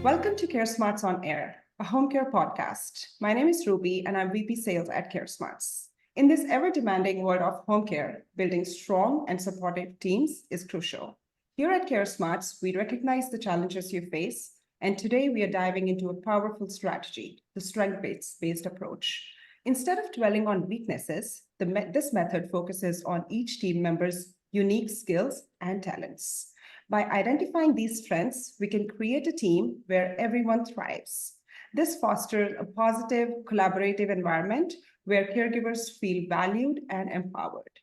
Welcome to Care Smarts on Air, a home care podcast. My name is Ruby, and I'm VP Sales at Care Smarts. In this ever-demanding world of home care, building strong and supportive teams is crucial. Here at Care Smarts, we recognize the challenges you face, and today we are diving into a powerful strategy, the strength-based approach. Instead of dwelling on weaknesses, this method focuses on each team member's unique skills and talents. By identifying these strengths, we can create a team where everyone thrives. This fosters a positive, collaborative environment where caregivers feel valued and empowered.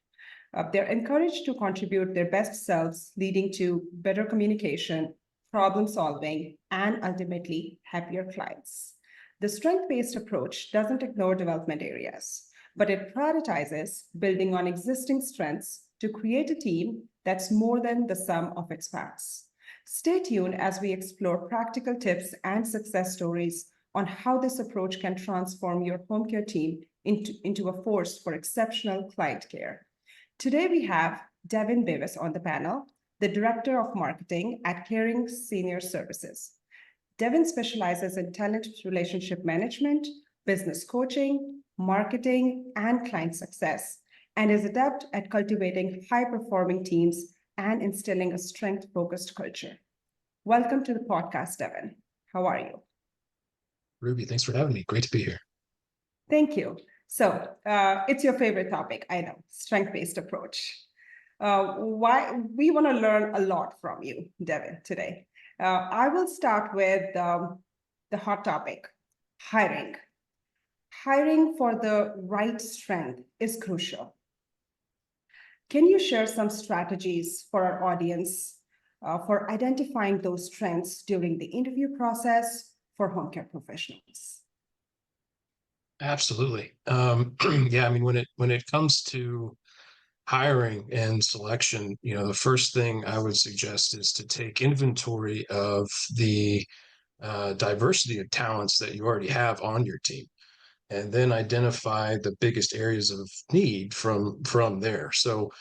They're encouraged to contribute their best selves, leading to better communication, problem solving, and ultimately happier clients. The strength-based approach doesn't ignore development areas, but it prioritizes building on existing strengths to create a team that's more than the sum of its parts. Stay tuned as we explore practical tips and success stories on how this approach can transform your home care team into a force for exceptional client care. Today, we have Devin Bevis on the panel, the Director of Marketing at Caring Senior Services. Devin specializes in talent relationship management, business coaching, marketing, and client success, and is adept at cultivating high-performing teams and instilling a strength-focused culture. Welcome to the podcast, Devin. How are you? Ruby, thanks for having me. Great to be here. Thank you. So it's your favorite topic, I know, strength-based approach. Why we want to learn a lot from you, Devin, today. I will start with the hot topic, hiring. Hiring for the right strength is crucial. Can you share some strategies for our audience for identifying those strengths during the interview process for home care professionals? Absolutely. Yeah, I mean, when it comes to hiring and selection, the first thing I would suggest is to take inventory of the diversity of talents that you already have on your team, and then identify the biggest areas of need from there. So,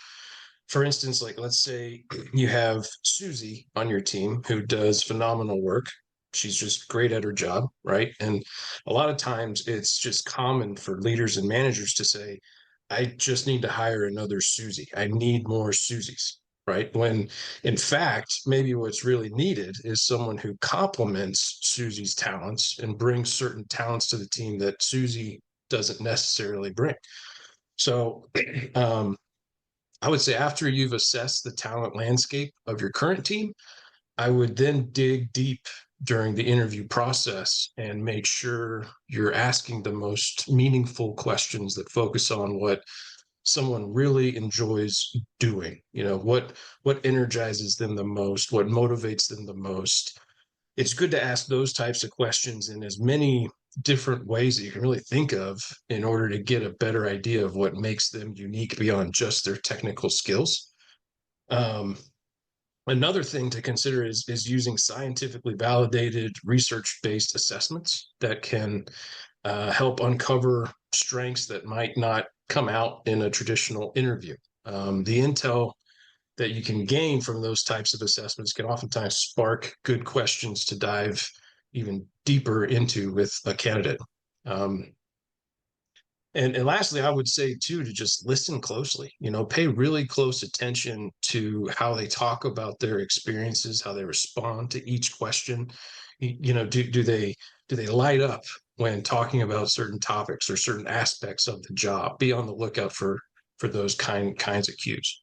for instance, like let's say you have Susie on your team who does phenomenal work. She's just great at her job, right? And a lot of times it's just common for leaders and managers to say, I just need to hire another Susie. I need more Susies, right? When in fact, maybe what's really needed is someone who complements Susie's talents and brings certain talents to the team that Susie doesn't necessarily bring. So, I would say after you've assessed the talent landscape of your current team, I would then dig deep during the interview process and make sure you're asking the most meaningful questions that focus on what someone really enjoys doing. What energizes them the most, what motivates them the most. It's good to ask those types of questions in as many different ways that you can really think of in order to get a better idea of what makes them unique beyond just their technical skills. Another thing to consider is using scientifically validated research-based assessments that can help uncover strengths that might not come out in a traditional interview. The intel that you can gain from those types of assessments can oftentimes spark good questions to dive even deeper into with a candidate. And lastly, I would say too, to just listen closely, pay really close attention to how they talk about their experiences, how they respond to each question. Do they light up when talking about certain topics or certain aspects of the job? Be on the lookout for those kinds of cues.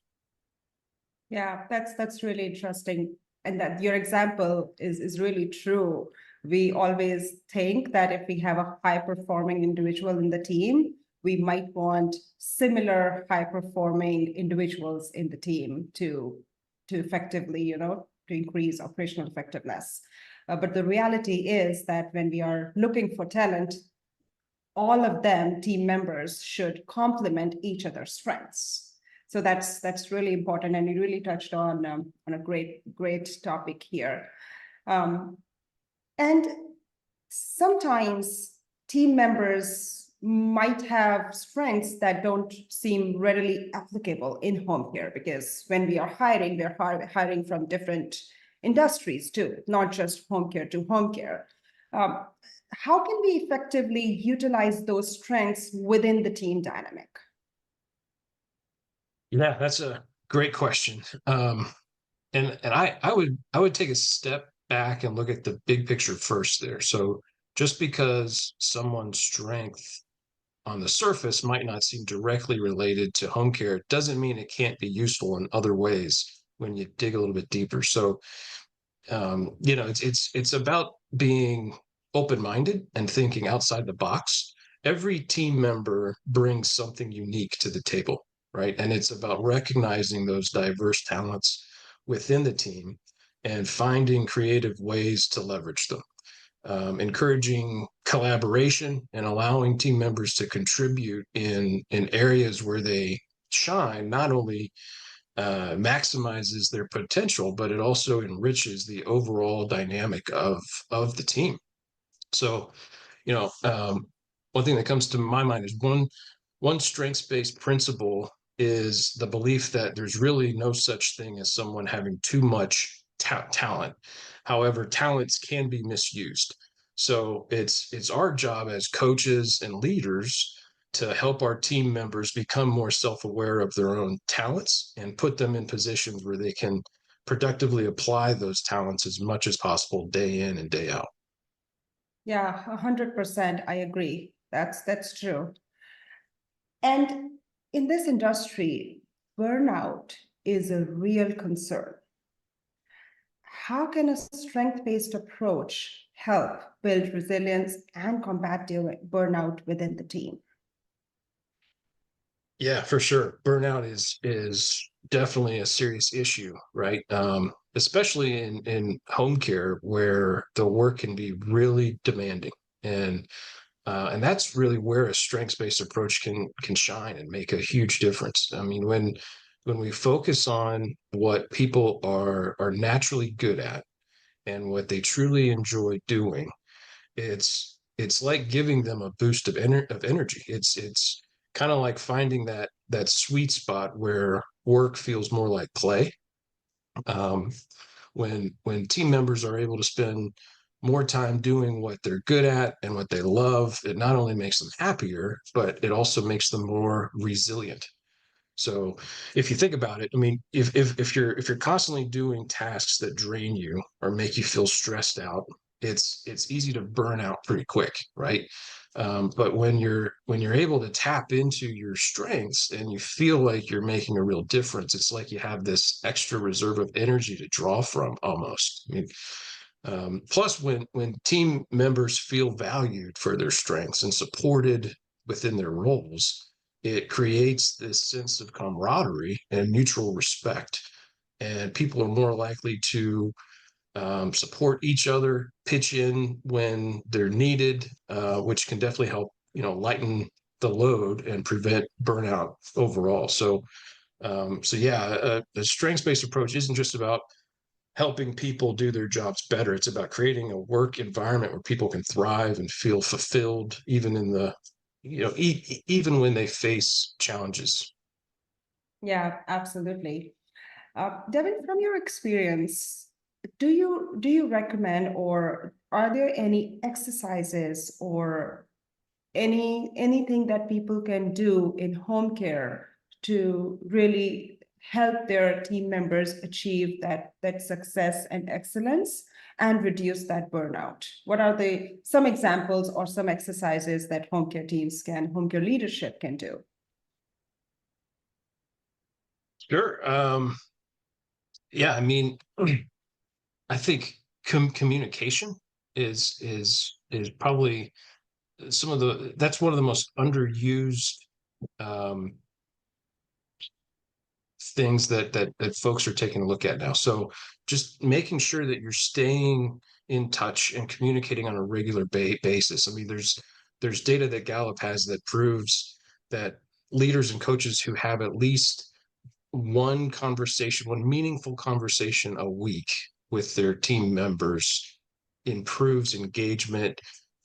Yeah, that's really interesting. And that your example is really true. We always think that if we have a high-performing individual in the team, we might want similar high-performing individuals in the team to effectively, to increase operational effectiveness. But the reality is that when we are looking for talent, all of them, team members, should complement each other's strengths. So that's really important, and you really touched on a great topic here. And sometimes team members might have strengths that don't seem readily applicable in home care, because when we are hiring, we're hiring from different industries too, not just home care to home care. Um, how can we effectively utilize those strengths within the team dynamic? Yeah, that's a great question. And I would take a step back and look at the big picture first there. So just because someone's strength on the surface might not seem directly related to home care doesn't mean it can't be useful in other ways when you dig a little bit deeper. So it's about being open-minded and thinking outside the box. Every team member brings something unique to the table, right? And it's about recognizing those diverse talents within the team and finding creative ways to leverage them. Encouraging collaboration and allowing team members to contribute in areas where they shine, not only maximizes their potential, but it also enriches the overall dynamic of the team. So, one thing that comes to my mind is one strengths-based principle is the belief that there's really no such thing as someone having too much talent. However, talents can be misused. So it's our job as coaches and leaders to help our team members become more self-aware of their own talents and put them in positions where they can productively apply those talents as much as possible day in and day out. Yeah, 100%. I agree. That's true. And in this industry, burnout is a real concern. How can a strength-based approach help build resilience and combat burnout within the team? Yeah, for sure. Burnout is definitely a serious issue, right? Especially in home care where the work can be really demanding, and and that's really where a strengths-based approach can shine and make a huge difference. I mean, when we focus on what people are naturally good at and what they truly enjoy doing, it's like giving them a boost of energy. It's kind of like finding that sweet spot where work feels more like play. Um, when team members are able to spend more time doing what they're good at and what they love, it not only makes them happier, but it also makes them more resilient. So if you think about it, I mean, if you're constantly doing tasks that drain you or make you feel stressed out, it's easy to burn out pretty quick, right? But when you're able to tap into your strengths and you feel like you're making a real difference, it's like you have this extra reserve of energy to draw from almost. I mean, plus, when team members feel valued for their strengths and supported within their roles, it creates this sense of camaraderie and mutual respect. And people are more likely to support each other, pitch in when they're needed, which can definitely help, lighten the load and prevent burnout overall. So yeah, a strengths-based approach isn't just about helping people do their jobs better. It's about creating a work environment where people can thrive and feel fulfilled, even in the, even when they face challenges. Yeah, absolutely. Devin, from your experience, do you recommend, or are there any exercises or anything that people can do in home care to really help their team members achieve that success and excellence and reduce that burnout? What are some examples or some exercises that home care leadership can do? Sure. Yeah, I mean, I think communication is probably that's one of the most underused um, things that folks are taking a look at now. So just making sure that you're staying in touch and communicating on a regular basis. I mean, there's data that Gallup has that proves that leaders and coaches who have at least one meaningful conversation a week with their team members improves engagement,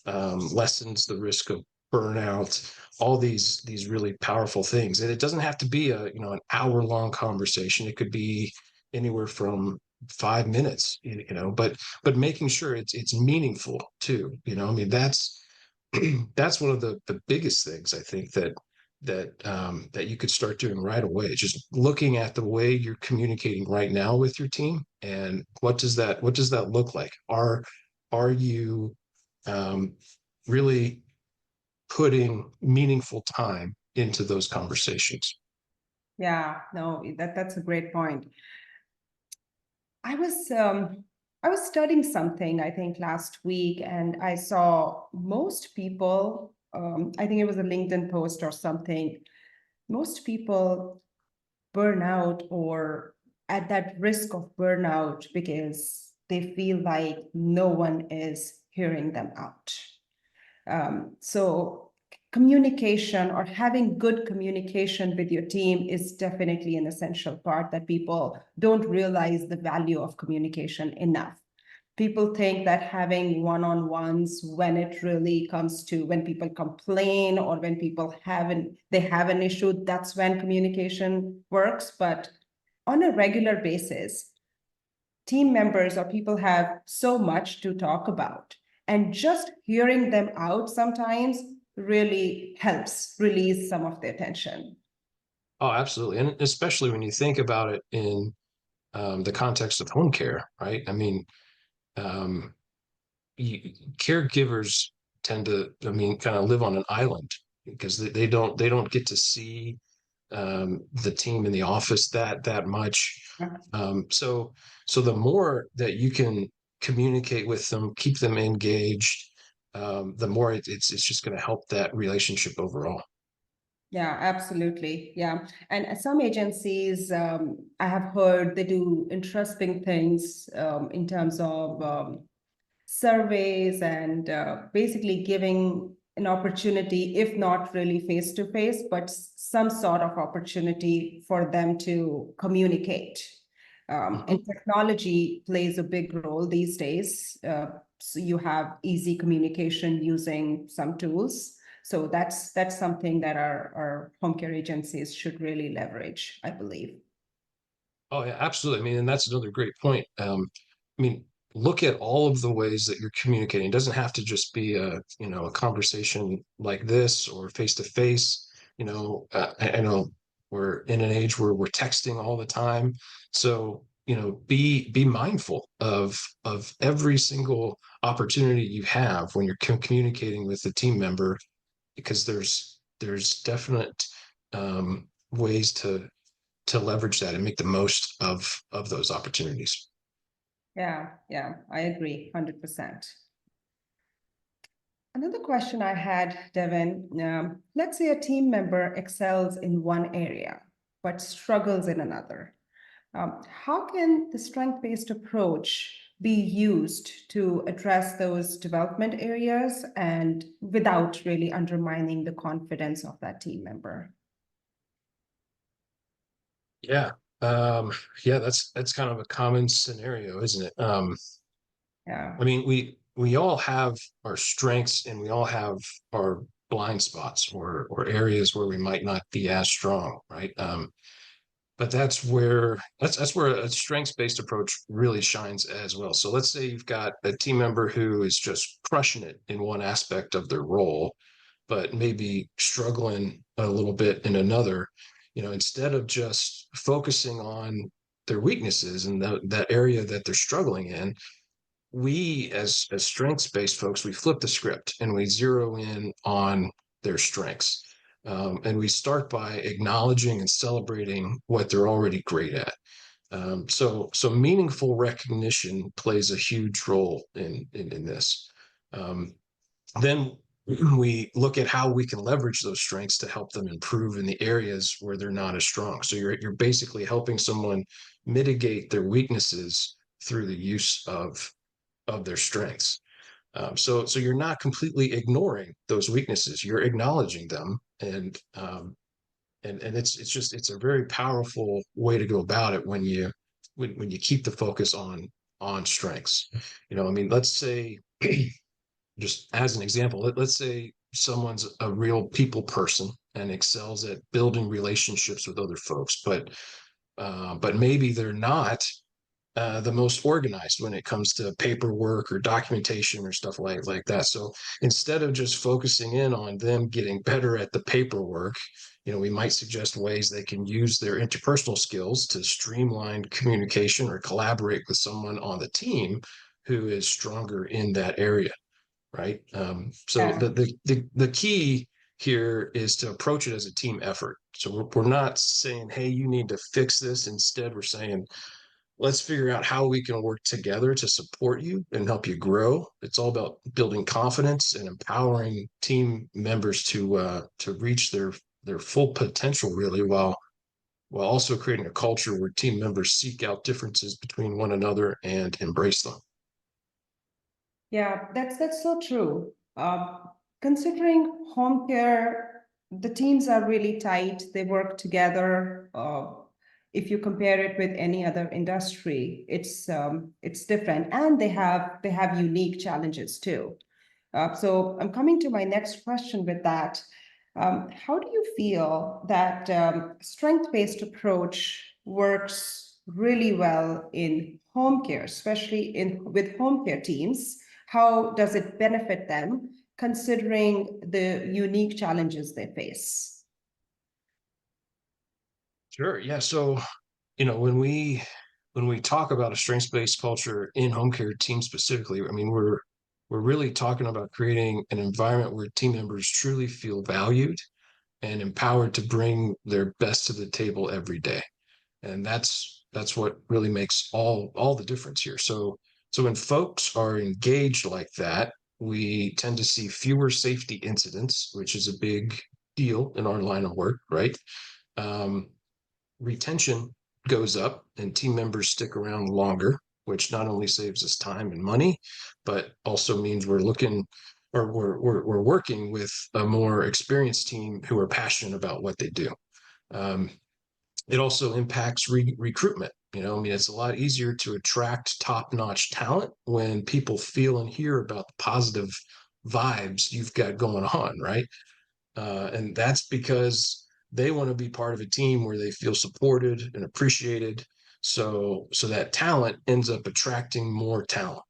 lessens the risk of burnout, all these really powerful things. And it doesn't have to be an hour long conversation. It could be anywhere from 5 minutes, but making sure it's meaningful too. I mean, that's one of the biggest things I think that you could start doing right away. Just looking at the way you're communicating right now with your team, and what does that look like? Are you um, really putting meaningful time into those conversations? Yeah, no, that's a great point. I was um, I was studying something, I think, last week, and I saw most people, I think it was a LinkedIn post or something, most people burn out or at that risk of burnout because they feel like no one is hearing them out. So communication or having good communication with your team is definitely an essential part that people don't realize the value of communication enough. People think that having one-on-ones when it really comes to when people complain or when people have an issue, that's when communication works. But on a regular basis, team members or people have so much to talk about. And just hearing them out sometimes really helps release some of their tension. Oh, absolutely. And especially when you think about it in the context of home care, right? I mean, um, caregivers tend to, I mean, kind of live on an island because they don't get to see the team in the office that much. So the more that you can communicate with them, keep them engaged, the more it's just going to help that relationship overall. Yeah, absolutely. Yeah. And some agencies, I have heard they do interesting things in terms of surveys and basically giving an opportunity, if not really face to face, but some sort of opportunity for them to communicate. And Mhm. technology plays a big role these days. So you have easy communication using some tools. So that's something that our home care agencies should really leverage, I believe. Oh yeah, absolutely. I mean, and that's another great point. I mean, look at all of the ways that you're communicating. It doesn't have to just be a conversation like this or face to face. I know we're in an age where we're texting all the time. So, be mindful of every single opportunity you have when you're communicating with a team member, because there's definite ways to leverage that and make the most of those opportunities. Yeah, yeah, I agree 100%. Another question I had, Devin, let's say a team member excels in one area, but struggles in another. How can the strength-based approach be used to address those development areas and without really undermining the confidence of that team member? Yeah. Um, yeah, that's kind of a common scenario, isn't it? Yeah. I mean, we all have our strengths and we all have our blind spots or areas where we might not be as strong, right? But that's where a strengths-based approach really shines as well. So let's say you've got a team member who is just crushing it in one aspect of their role, but maybe struggling a little bit in another. Instead of just focusing on their weaknesses and that area that they're struggling in, we as strengths-based folks, we flip the script and we zero in on their strengths. And we start by acknowledging and celebrating what they're already great at. So meaningful recognition plays a huge role in this. Um, then we look at how we can leverage those strengths to help them improve in the areas where they're not as strong. So you're basically helping someone mitigate their weaknesses through the use of their strengths. So you're not completely ignoring those weaknesses. You're acknowledging them, and it's a very powerful way to go about it when you keep the focus on strengths. I mean, let's say, just as an example, let's say someone's a real people person and excels at building relationships with other folks, but maybe they're not the most organized when it comes to paperwork or documentation or stuff like that. So instead of just focusing in on them getting better at the paperwork, we might suggest ways they can use their interpersonal skills to streamline communication or collaborate with someone on the team who is stronger in that area, right? So Yeah. the key here is to approach it as a team effort. So we're not saying, hey, you need to fix this. Instead, we're saying, let's figure out how we can work together to support you and help you grow. It's all about building confidence and empowering team members to reach their full potential, really, while also creating a culture where team members seek out differences between one another and embrace them. Yeah, that's so true. Considering home care, the teams are really tight. They work together. If you compare it with any other industry, it's different, and they have unique challenges too. So I'm coming to my next question with that. How do you feel that strength-based approach works really well in home care, especially in with home care teams? How does it benefit them, considering the unique challenges they face? Sure. Yeah. So, when we talk about a strengths-based culture in home care teams specifically, I mean, we're really talking about creating an environment where team members truly feel valued and empowered to bring their best to the table every day. And that's what really makes all the difference here. So when folks are engaged like that, we tend to see fewer safety incidents, which is a big deal in our line of work, right? Um, Retention goes up and team members stick around longer, which not only saves us time and money, but also means we're working with a more experienced team who are passionate about what they do. Um, it also impacts recruitment. I mean, it's a lot easier to attract top-notch talent when people feel and hear about the positive vibes you've got going on, right? And that's because they want to be part of a team where they feel supported and appreciated. So that talent ends up attracting more talent.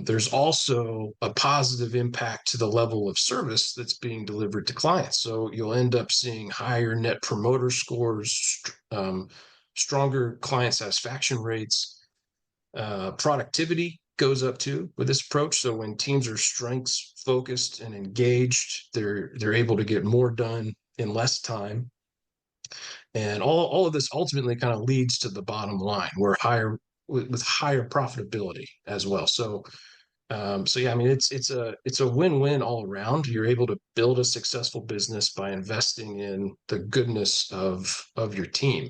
There's also a positive impact to the level of service that's being delivered to clients. So you'll end up seeing higher net promoter scores, stronger client satisfaction rates, productivity goes up too with this approach. So when teams are strengths focused and engaged, they're able to get more done in less time. And all of this ultimately kind of leads to the bottom line where with higher profitability as well. So yeah, I mean it's a win-win all around. You're able to build a successful business by investing in the goodness of your team.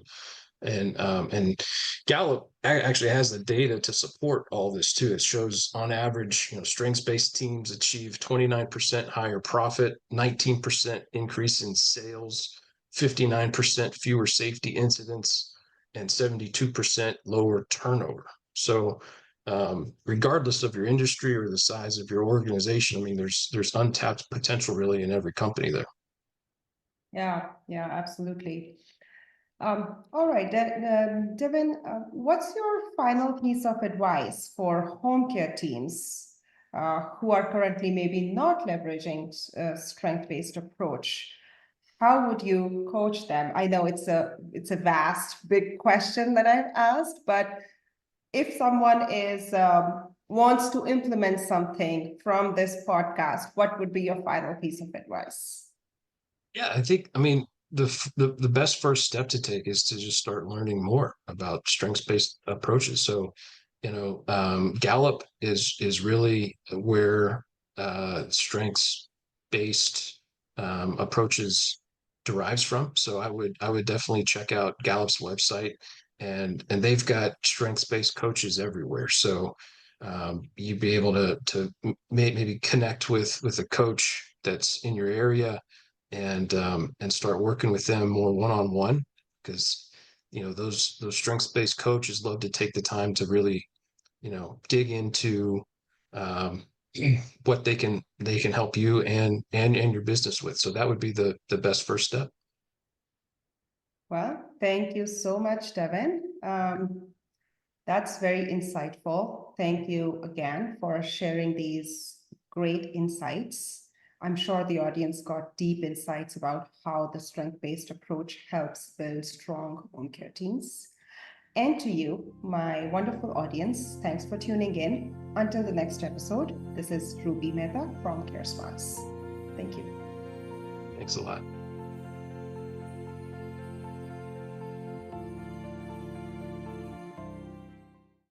And Gallup actually has the data to support all this too. It shows on average, strengths-based teams achieve 29% higher profit, 19% increase in sales, 59% fewer safety incidents, and 72% lower turnover. So regardless of your industry or the size of your organization, I mean, there's untapped potential really in every company there. Yeah, absolutely. All right, Devin, what's your final piece of advice for home care teams who are currently maybe not leveraging a strength-based approach? How would you coach them? I know it's a vast, big question that I've asked, but if someone is wants to implement something from this podcast, what would be your final piece of advice? Yeah, I mean, the best first step to take is to just start learning more about strengths-based approaches. So, Gallup is really where strengths-based approaches derives from. So I would definitely check out Gallup's website, and they've got strengths-based coaches everywhere. So you'd be able to maybe connect with a coach that's in your area and start working with them more one-on-one, because those strengths-based coaches love to take the time to really dig into um, what they can help you and your business with. So that would be the best first step. Well, thank you so much, Devin. That's very insightful. Thank you again for sharing these great insights. I'm sure the audience got deep insights about how the strength-based approach helps build strong home care teams. And to you, my wonderful audience, thanks for tuning in. Until the next episode, this is Ruby Mehta from CareSmarts. Thank you. Thanks a lot.